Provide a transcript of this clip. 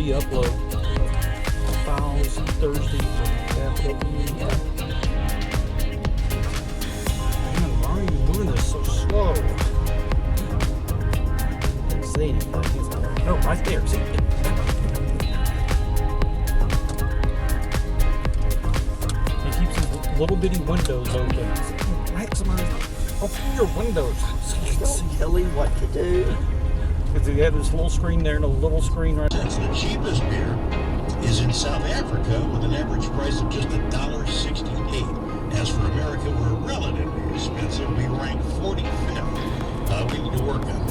re-upload files Thursday for Capital E. Man, why are you doing this so slow? Didn't say anything. Oh, right there. See? He keeps his little bitty windows open. Maximize. Open your windows so you can see. Tell him what to do. Because you have this little screen there and a little screen right there. The cheapest beer is in South Africa with an average price of just $1.68. As for America, we're relatively expensive. We rank 45th. We need to work on